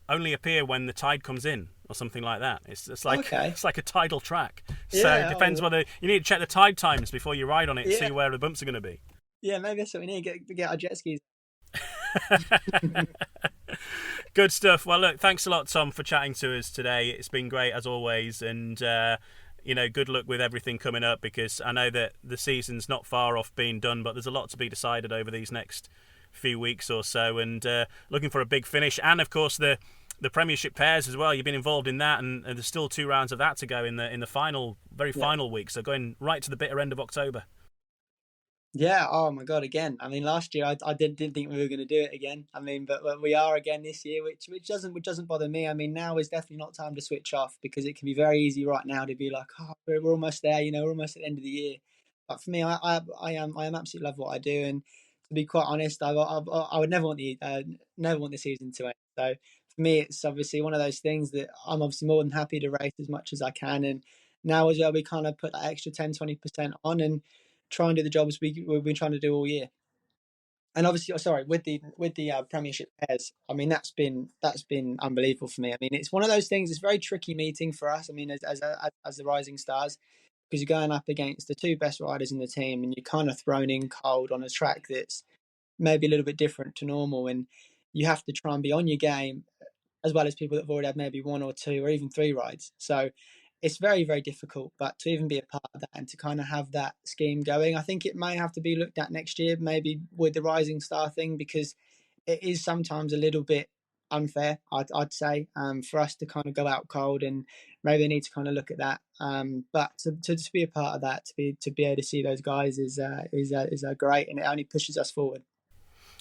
only appear when the tide comes in or something like that. It's like it's like a tidal track. So it depends whether you need to check the tide times before you ride on it and see where the bumps are going to be. Yeah, maybe that's what we need to get our jet skis. Good stuff. Well, look, thanks a lot, Tom, for chatting to us today. It's been great as always, and good luck with everything coming up, because I know that the season's not far off being done, but there's a lot to be decided over these next few weeks or so, and looking for a big finish. And of course the Premiership pairs as well. You've been involved in that, and there's still 2 rounds of that to go in the final week. So going right to the bitter end of October. Yeah, oh my God, again. I mean, last year I didn't think we were going to do it again. I mean, but we are again this year, which doesn't bother me. I mean, now is definitely not time to switch off, because it can be very easy right now to be like, oh, we're almost there, we're almost at the end of the year. But for me, I am absolutely love what I do, and to be quite honest, I would never want the season to end. So for me, it's obviously one of those things that I'm obviously more than happy to race as much as I can, and now as well we kind of put that extra 10-20% on and try and do the jobs we've been trying to do all year. And obviously, with the Premiership pairs, I mean that's been unbelievable for me. I mean, it's one of those things. It's a very tricky meeting for us. I mean, as the Rising Stars, because you're going up against the 2 best riders in the team, and you're kind of thrown in cold on a track that's maybe a little bit different to normal, and you have to try and be on your game as well as people that have already had maybe 1 or 2 or even 3 rides. So it's very, very difficult, but to even be a part of that and to kind of have that scheme going, I think it may have to be looked at next year, maybe with the Rising Star thing, because it is sometimes a little bit unfair, I'd say, for us to kind of go out cold, and maybe they need to kind of look at that. But to be a part of that, to be able to see those guys is great, and it only pushes us forward.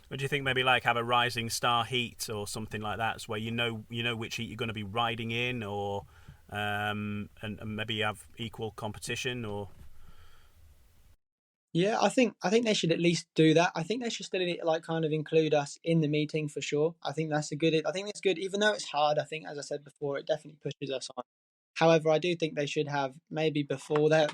Would you think maybe like have a Rising Star heat or something like that, so where you know which heat you're going to be riding in, or and maybe have equal competition? Or yeah, I think they should at least do that. I think they should still kind of include us in the meeting for sure. I think that's good, even though it's hard. I think, as I said before, it definitely pushes us on. However, I do think they should have maybe before that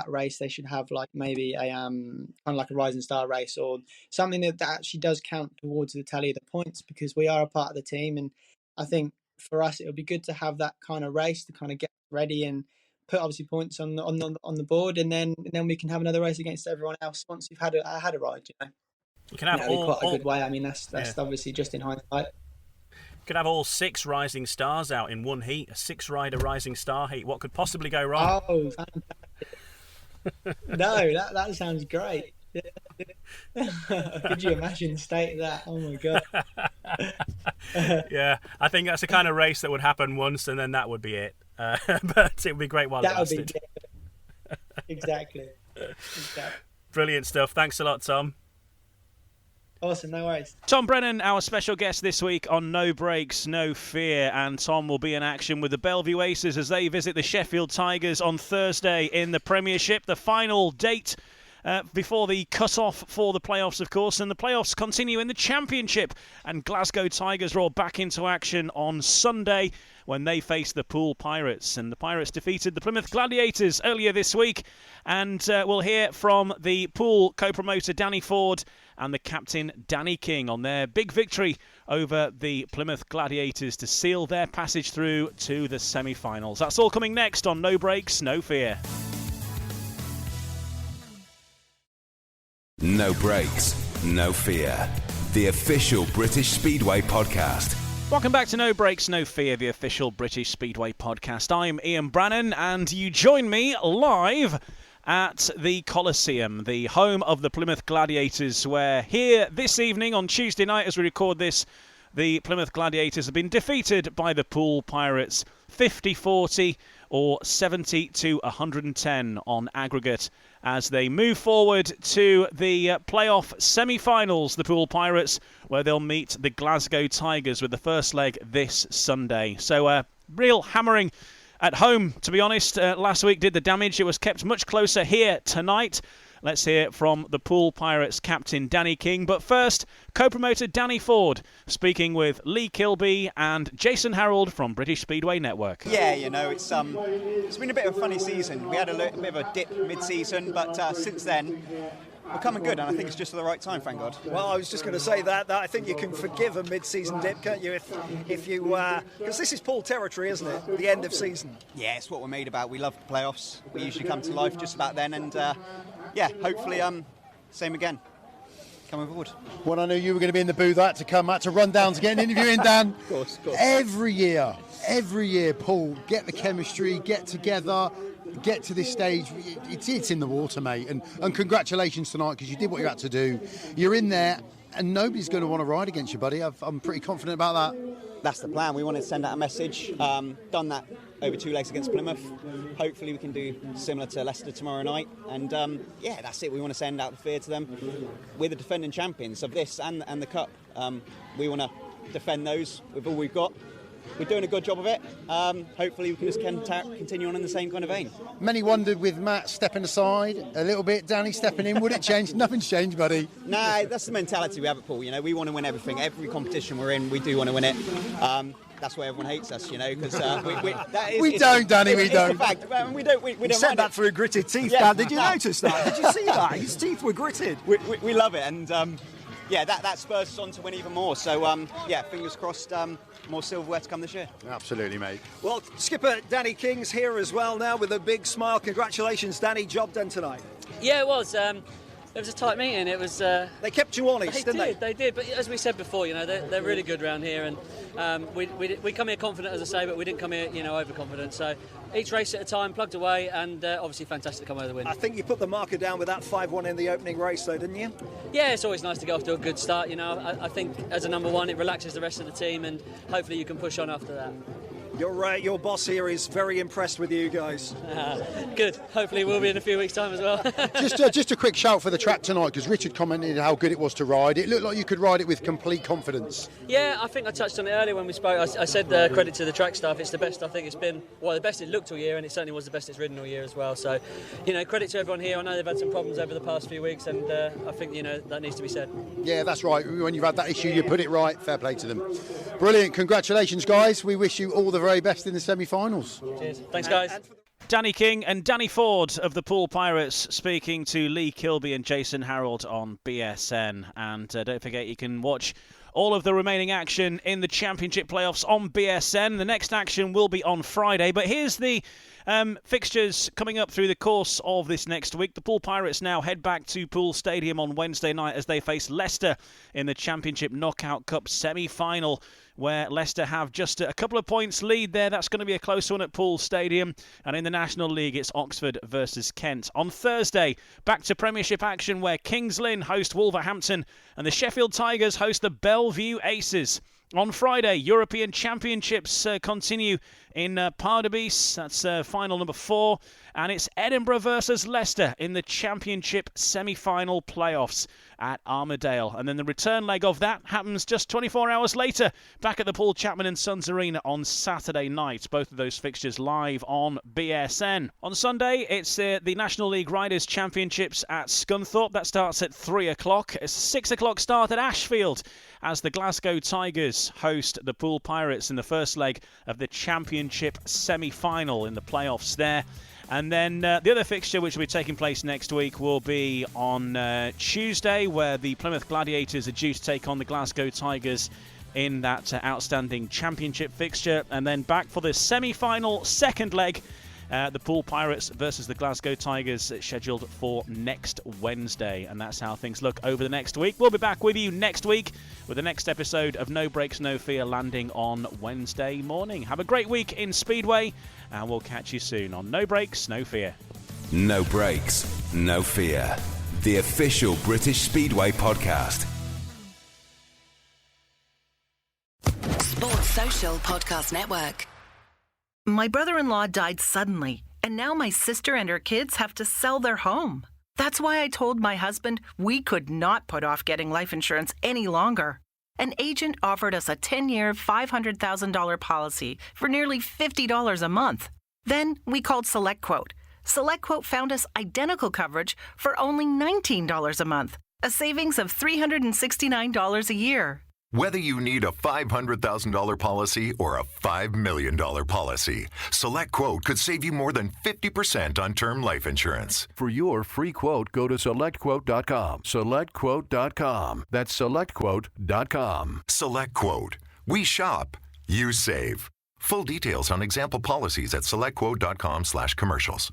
race, they should have like maybe a kind of like a Rising Star race, or something that actually does count towards the tally of the points, because we are a part of the team, and I think for us it would be good to have that kind of race to kind of get ready and put obviously points on the board, and then we can have another race against everyone else once we've had a ride. You can have quite a good way. I mean, that's obviously just in hindsight. Could have all 6 Rising Stars out in one heat, a 6-rider Rising Star heat. What could possibly go wrong? Oh, fantastic. No, that sounds great. Could you imagine the state of that? Oh my God. Yeah, I think that's the kind of race that would happen once, and then that would be it. But it would be great while it lasted. Exactly. Brilliant stuff. Thanks a lot, Tom. Awesome, no worries. Tom Brennan, our special guest this week on No Brakes, No Fear, and Tom will be in action with the Belle Vue Aces as they visit the Sheffield Tigers on Thursday in the Premiership. The final date before the cut-off for the playoffs, of course, and the playoffs continue in the Championship, and Glasgow Tigers roll back into action on Sunday when they face the Poole Pirates. And the Pirates defeated the Plymouth Gladiators earlier this week, and we'll hear from the Poole co-promoter Danny Ford and the captain Danny King on their big victory over the Plymouth Gladiators to seal their passage through to the semi-finals. That's all coming next on No Brakes, No Fear. No Brakes, No Fear, the official British Speedway podcast. Welcome back to No Brakes, No Fear, the official British Speedway podcast. I'm Ian Brennan, and you join me live at the Coliseum, the home of the Plymouth Gladiators, where here this evening on Tuesday night as we record this, the Plymouth Gladiators have been defeated by the Poole Pirates 50-40 or 70-110 on aggregate as they move forward to the playoff semi-finals, the Poole Pirates, where they'll meet the Glasgow Tigers with the first leg this Sunday. So real hammering at home, to be honest. Last week did the damage. It was kept much closer here tonight. Let's hear from the Poole Pirates captain Danny King. But first, co-promoter Danny Ford speaking with Lee Kilby and Jason Harold from British Speedway Network. Yeah, it's been a bit of a funny season. We had a bit of a dip mid-season, but since then we're coming good, and I think it's just at the right time, thank God. Well, I was just going to say that I think you can forgive a mid-season dip, can't you? If you because this is Poole territory, isn't it? The end of season. Yeah, it's what we're made about. We love the playoffs. We usually come to life just about then, and hopefully, same again. Coming forward. When I knew you were going to be in the booth, I had to come out to run down to get an interview in, Dan. Of course. Every year, Paul, get the chemistry, get together, get to this stage. It's in the water, mate. And congratulations tonight, because you did what you had to do. You're in there, and nobody's going to want to ride against you, buddy. I'm pretty confident about that. That's the plan. We want to send out a message. Done that over 2 legs against Plymouth. Hopefully we can do similar to Leicester tomorrow night. And that's it. We want to send out the fear to them. We're the defending champions of this and the Cup. We want to defend those with all we've got. We're doing a good job of it. Hopefully we can just continue on in the same kind of vein. Many wondered with Matt stepping aside a little bit, Danny stepping in, would it change? Nothing's changed, buddy. Nah, that's the mentality we have at Poole. We want to win everything. Every competition we're in, we do want to win it. That's why everyone hates us, because we don't, Danny. We don't. It's the fact. We don't. We said that through gritted teeth, Dan. Did you notice that? Did you see that? His teeth were gritted. We love it, and that spurs us on to win even more. So fingers crossed. More silverware to come this year. Absolutely, mate. Well, skipper Danny King's here as well now with a big smile. Congratulations, Danny. Job done tonight. Yeah, it was. It was a tight meeting. It was. They kept you honest, didn't they? They did. But as we said before, they're really good around here, and we come here confident, as I say, but we didn't come here, overconfident. So each race at a time, plugged away, and obviously fantastic to come away with the win. I think you put the marker down with that 5-1 in the opening race, though, didn't you? Yeah, it's always nice to get off to a good start. I think as a number one, it relaxes the rest of the team, and hopefully you can push on after that. Your boss here is very impressed with you guys. Good. Hopefully we'll be in a few weeks' time as well. Just a quick shout for the track tonight, because Richard commented how good it was to ride. It looked like you could ride it with complete confidence. Yeah, I think I touched on it earlier when we spoke. I said credit to the track staff. It's the best I think it's been. Well, the best it looked all year, and it certainly was the best it's ridden all year as well. So, credit to everyone here. I know they've had some problems over the past few weeks, and I think that needs to be said. Yeah, that's right. When you've had that issue, you put it right. Fair play to them. Brilliant. Congratulations, guys. We wish you all the very best in the semi-finals. Cheers. Thanks, guys. Danny King and Danny Ford of the Poole Pirates speaking to Lee Kilby and Jason Harold on BSN. And don't forget, you can watch all of the remaining action in the championship playoffs on BSN. The next action will be on Friday. But here's the fixtures coming up through the course of this next week. The Poole Pirates now head back to Poole Stadium on Wednesday night as they face Leicester in the Championship Knockout Cup semi-final, where Leicester have just a couple of points lead there. That's going to be a close one at Poole Stadium. And in the National League, it's Oxford versus Kent. On Thursday, back to Premiership action where Kings Lynn host Wolverhampton and the Sheffield Tigers host the Belle Vue Aces. On Friday, European Championships continue in Pardubice. That's final number 4. And it's Edinburgh versus Leicester in the Championship semi-final playoffs at Armadale. And then the return leg of that happens just 24 hours later, back at the Paul Chapman & Sons Arena on Saturday night. Both of those fixtures live on BSN. On Sunday, it's the National League Riders' Championships at Scunthorpe. That starts at 3 o'clock. It's a 6 o'clock start at Ashfield as the Glasgow Tigers host the Poole Pirates in the first leg of the Championship semi-final in the playoffs there. And then the other fixture, which will be taking place next week, will be on Tuesday, where the Plymouth Gladiators are due to take on the Glasgow Tigers in that outstanding championship fixture. And then back for the semi-final second leg, the Poole Pirates versus the Glasgow Tigers, scheduled for next Wednesday. And that's how things look over the next week. We'll be back with you next week with the next episode of No Brakes, No Fear, landing on Wednesday morning. Have a great week in Speedway, and we'll catch you soon on No Brakes, No Fear. No Brakes, No Fear, the official British Speedway podcast. Sports Social Podcast Network. My brother-in-law died suddenly, and now my sister and her kids have to sell their home. That's why I told my husband we could not put off getting life insurance any longer. An agent offered us a 10-year, $500,000 policy for nearly $50 a month. Then we called SelectQuote. SelectQuote found us identical coverage for only $19 a month, a savings of $369 a year. Whether you need a $500,000 policy or a $5 million policy, SelectQuote could save you more than 50% on term life insurance. For your free quote, go to SelectQuote.com. SelectQuote.com. That's SelectQuote.com. SelectQuote. We shop. You save. Full details on example policies at SelectQuote.com/commercials.